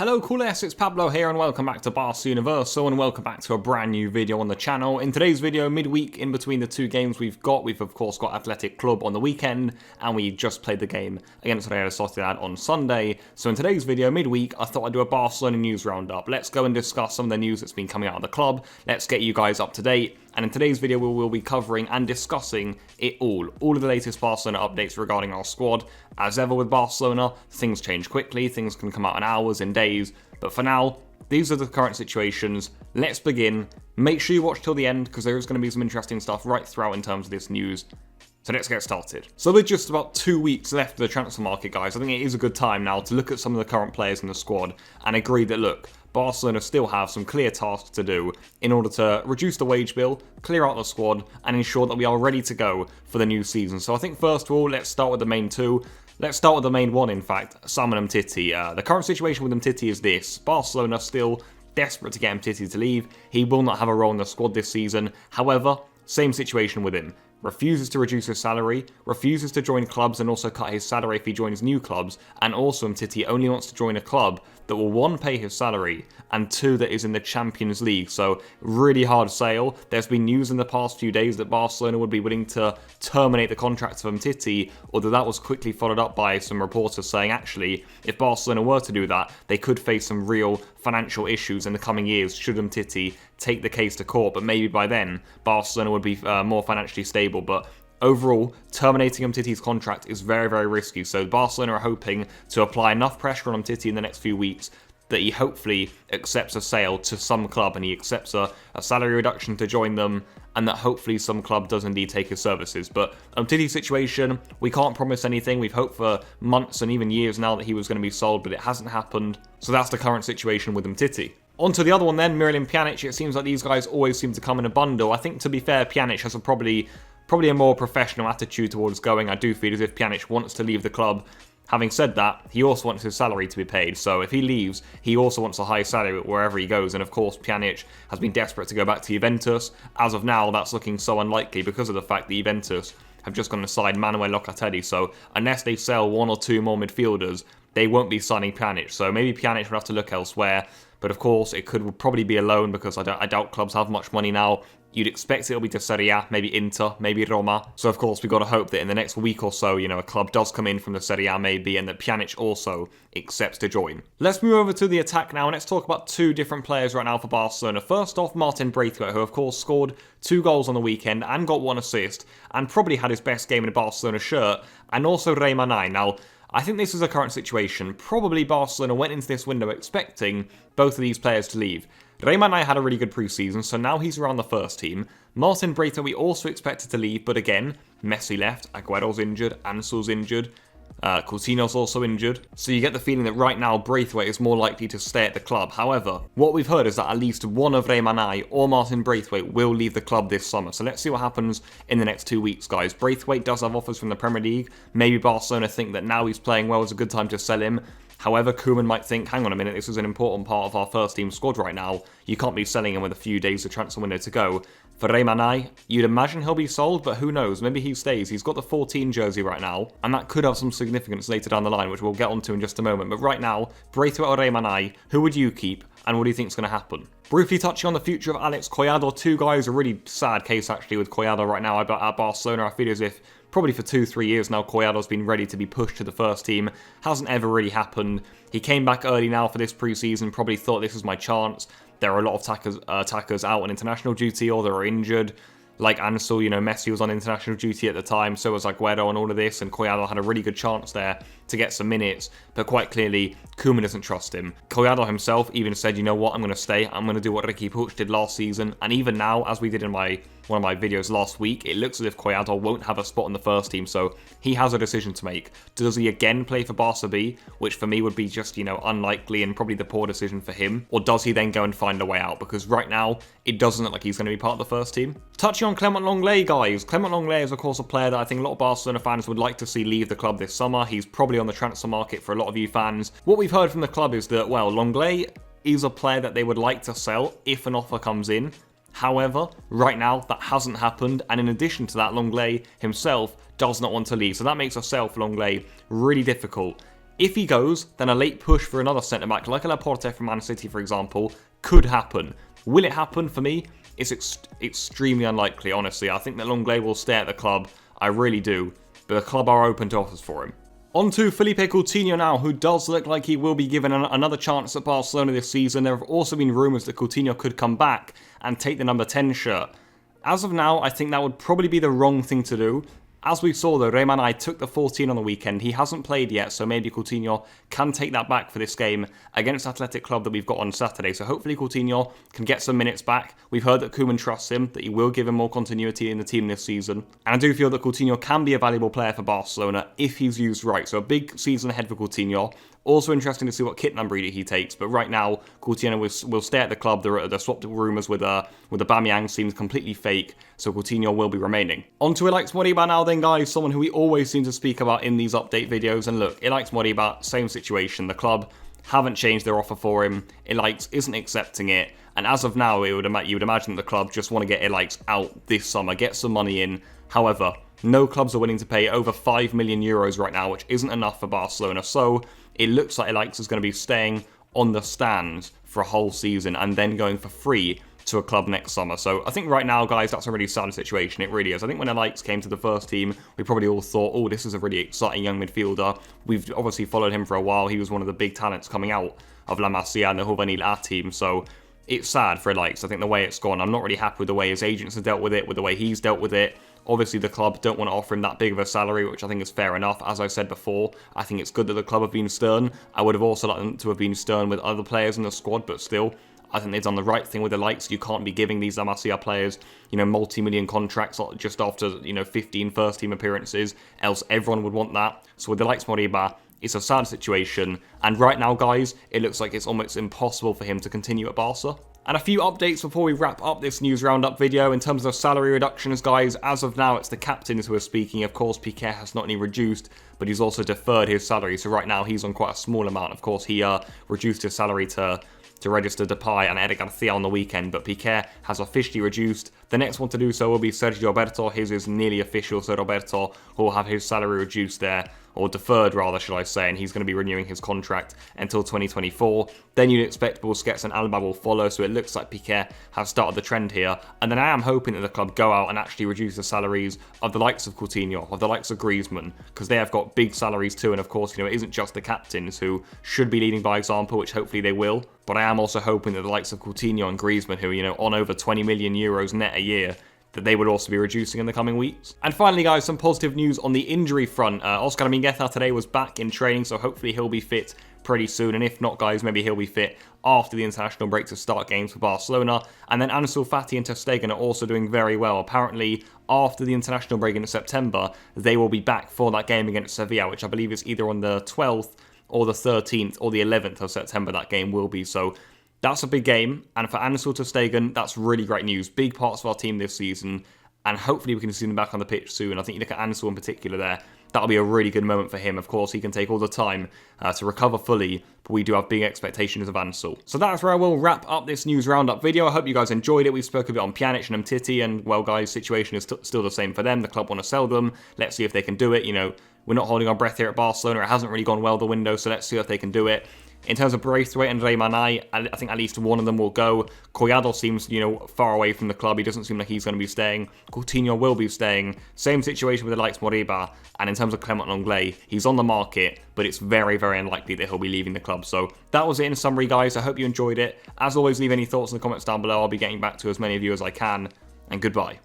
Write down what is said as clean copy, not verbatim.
Hello Culers, it's Pablo here and welcome back to Barca Universal and welcome back to a brand new video on the channel. In today's video, midweek, in between the two games we've of course got Athletic Club on the weekend and we just played the game against Real Sociedad on Sunday. So in today's video, midweek, I thought I'd do a Barcelona news roundup. Let's go and discuss some of the news that's been coming out of the club. Let's get you guys up to date. And in today's video, we will be covering and discussing it all of the latest Barcelona updates regarding our squad. As ever with Barcelona, things change quickly, things can come out in hours, in days, but for now, these are the current situations. Let's begin. Make sure you watch till the end, because there is going to be some interesting stuff right throughout in terms of this news. So let's get started. So with just about 2 weeks left of the transfer market, guys, I think it is a good time now to look at some of the current players in the squad and agree that, look, Barcelona still have some clear tasks to do in order to reduce the wage bill, clear out the squad, and ensure that we are ready to go for the new season. So I think first of all, let's start with the main two. Let's start with the main one, in fact, Samuel Umtiti. The current situation with Umtiti is this. Barcelona still desperate to get Umtiti to leave. He will not have a role in the squad this season. However, same situation with him. Refuses to reduce his salary, refuses to join clubs and also cut his salary if he joins new clubs, and also Umtiti only wants to join a club that will, one, pay his salary, and two, that is in the Champions League. So, really hard sale. There's been news in the past few days that Barcelona would be willing to terminate the contract of Umtiti, although that was quickly followed up by some reporters saying, actually, if Barcelona were to do that, they could face some real financial issues in the coming years should Umtiti take the case to court, but maybe by then, Barcelona would be more financially stable. But overall, terminating Umtiti's contract is very, very risky. So Barcelona are hoping to apply enough pressure on Umtiti in the next few weeks that he hopefully accepts a sale to some club and he accepts a salary reduction to join them, and that hopefully some club does indeed take his services. But Umtiti's situation, we can't promise anything. We've hoped for months and even years now that he was going to be sold, but it hasn't happened. So that's the current situation with Umtiti. On to the other one then, Miralem, Pjanic. It seems like these guys always seem to come in a bundle. I think, to be fair, Pjanic has probably a more professional attitude towards going. I do feel as if Pjanic wants to leave the club. Having said that, he also wants his salary to be paid, so if he leaves, he also wants a high salary wherever he goes, and of course Pjanic has been desperate to go back to Juventus. As of now, that's looking so unlikely because of the fact that Juventus have just gone to sign Manuel Locatelli, so unless they sell one or two more midfielders, they won't be signing Pjanic, so maybe Pjanic will have to look elsewhere. But of course, it could probably be a loan because I doubt clubs have much money now. You'd expect it'll be to Serie A, maybe Inter, maybe Roma. So of course, we've got to hope that in the next week or so, a club does come in from the Serie A maybe, and that Pjanic also accepts to join. Let's move over to the attack now, and let's talk about two different players right now for Barcelona. First off, Martin Braithwaite, who of course scored 2 goals on the weekend and got 1 assist, and probably had his best game in a Barcelona shirt, and also Reimanai. Now, I think this is a current situation. Probably Barcelona went into this window expecting both of these players to leave. Reimanai had a really good pre-season, so now he's around the first team. Martin Braithwaite we also expected to leave, but again, Messi left, Agüero's injured, Ansul's injured, Coutinho's also injured. So you get the feeling that right now Braithwaite is more likely to stay at the club. However, what we've heard is that at least one of Reimanai or Martin Braithwaite will leave the club this summer. So let's see what happens in the next 2 weeks, guys. Braithwaite does have offers from the Premier League. Maybe Barcelona think that now he's playing well is a good time to sell him. However, Koeman might think, hang on a minute, this is an important part of our first team squad right now. You can't be selling him with a few days of transfer window to go. For Reimanai, you'd imagine he'll be sold, but who knows, maybe he stays. He's got the 14 jersey right now, and that could have some significance later down the line, which we'll get onto in just a moment. But right now, Braithwaite or Reimanai, who would you keep, and what do you think is going to happen? Briefly touching on the future of Ilaix Collado, two guys, a really sad case actually with Collado right now at Barcelona. I feel as if probably for 2-3 years now, Collado's been ready to be pushed to the first team. Hasn't ever really happened. He came back early now for this pre-season, probably thought this was my chance. There are a lot of attackers out on international duty or they're injured. Like Ansul, Messi was on international duty at the time, so was Agüero and all of this, and Collado had a really good chance there to get some minutes, but quite clearly, Koeman doesn't trust him. Collado himself even said, you know what, I'm going to stay, I'm going to do what Ricky Puig did last season, and even now, as we did in one of my videos last week, it looks as if Collado won't have a spot in the first team, so he has a decision to make. Does he again play for Barca B, which for me would be just, unlikely and probably the poor decision for him, or does he then go and find a way out? Because right now, it doesn't look like he's going to be part of the first team. Touching on Clement Lenglet, guys. Clement Lenglet is, of course, a player that I think a lot of Barcelona fans would like to see leave the club this summer. He's probably on the transfer market for a lot of you fans. What we've heard from the club is that, well, Lenglet is a player that they would like to sell if an offer comes in. However, right now, that hasn't happened, and in addition to that, Lenglet himself does not want to leave, so that makes a sale for Lenglet really difficult. If he goes, then a late push for another centre-back, like a Laporte from Man City, for example, could happen. Will it happen for me? It's extremely unlikely, honestly. I think that Lenglet will stay at the club. I really do. But the club are open to offers for him. On to Philippe Coutinho now, who does look like he will be given another chance at Barcelona this season. There have also been rumours that Coutinho could come back and take the number 10 shirt. As of now, I think that would probably be the wrong thing to do. As we saw though, Remanai took the 14 on the weekend. He hasn't played yet, so maybe Coutinho can take that back for this game against Athletic Club that we've got on Saturday. So hopefully Coutinho can get some minutes back. We've heard that Koeman trusts him, that he will give him more continuity in the team this season. And I do feel that Coutinho can be a valuable player for Barcelona if he's used right. So a big season ahead for Coutinho. Also interesting to see what kit number he takes, but right now Coutinho will stay at the club. The swapped rumours with Aubameyang seems completely fake, so Coutinho will be remaining. On to Ilaix Moriba now then, guys, someone who we always seem to speak about in these update videos. And look, Ilaix Moriba, same situation. The club haven't changed their offer for him. Ilaix isn't accepting it, and as of now, you would imagine that the club just want to get Ilaix out this summer, get some money in. However, no clubs are willing to pay over 5 million euros right now, which isn't enough for Barcelona. So it looks like Ilaix is going to be staying on the stands for a whole season and then going for free to a club next summer. So I think right now, guys, that's a really sad situation. It really is. I think when Ilaix came to the first team, we probably all thought, oh, this is a really exciting young midfielder. We've obviously followed him for a while. He was one of the big talents coming out of La Masia and the Juvenil A team. So it's sad for Ilaix. I think the way it's gone, I'm not really happy with the way his agents have dealt with it, with the way he's dealt with it. Obviously, the club don't want to offer him that big of a salary, which I think is fair enough. As I said before, I think it's good that the club have been stern. I would have also liked them to have been stern with other players in the squad, but still, I think they've done the right thing with Ilaix. You can't be giving these La Masia players, multi-million contracts just after, 15 first-team appearances, else everyone would want that. So with Ilaix Moriba, it's a sad situation, and right now, guys, it looks like it's almost impossible for him to continue at Barca. And a few updates before we wrap up this news roundup video in terms of salary reductions, guys. As of now, it's the captains who are speaking. Of course, Piqué has not only reduced, but he's also deferred his salary. So right now, he's on quite a small amount. Of course, he reduced his salary to register Depay and Eder Garcia on the weekend, but Piqué has officially reduced. The next one to do so will be Sergio Roberto. His is nearly official, so Roberto will have his salary reduced there, or deferred rather, should I say, and he's going to be renewing his contract until 2024. Then you'd expect Busquets and Alba will follow, so it looks like Piqué has started the trend here. And then I am hoping that the club go out and actually reduce the salaries of the likes of Coutinho, of the likes of Griezmann, because they have got big salaries too, and of course, it isn't just the captains who should be leading by example, which hopefully they will. But I am also hoping that the likes of Coutinho and Griezmann, who, on over 20 million euros net a year, that they would also be reducing in the coming weeks. And finally, guys, some positive news on the injury front. Oscar Mingueza today was back in training, so hopefully he'll be fit pretty soon. And if not, guys, maybe he'll be fit after the international break to start games for Barcelona. And then Ansu Fati and Ter Stegen are also doing very well. Apparently, after the international break in September, they will be back for that game against Sevilla, which I believe is either on the 12th or the 13th or the 11th of September that game will be. So that's a big game, and for Ansu Ter Stegen, that's really great news. Big parts of our team this season, and hopefully we can see them back on the pitch soon. I think you look at Ansu in particular there, that'll be a really good moment for him. Of course, he can take all the time to recover fully, but we do have big expectations of Ansu. So that's where I will wrap up this news roundup video. I hope you guys enjoyed it. We spoke a bit on Pjanic and Umtiti, and well, guys, situation is still the same for them. The club want to sell them. Let's see if they can do it. We're not holding our breath here at Barcelona. It hasn't really gone well the window, so let's see if they can do it. In terms of Braithwaite and Remanai, I think at least one of them will go. Collado seems, far away from the club. He doesn't seem like he's going to be staying. Coutinho will be staying. Same situation with Ilaix Moriba. And in terms of Clement Lenglet, he's on the market, but it's very, very unlikely that he'll be leaving the club. So that was it in summary, guys. I hope you enjoyed it. As always, leave any thoughts in the comments down below. I'll be getting back to as many of you as I can. And goodbye.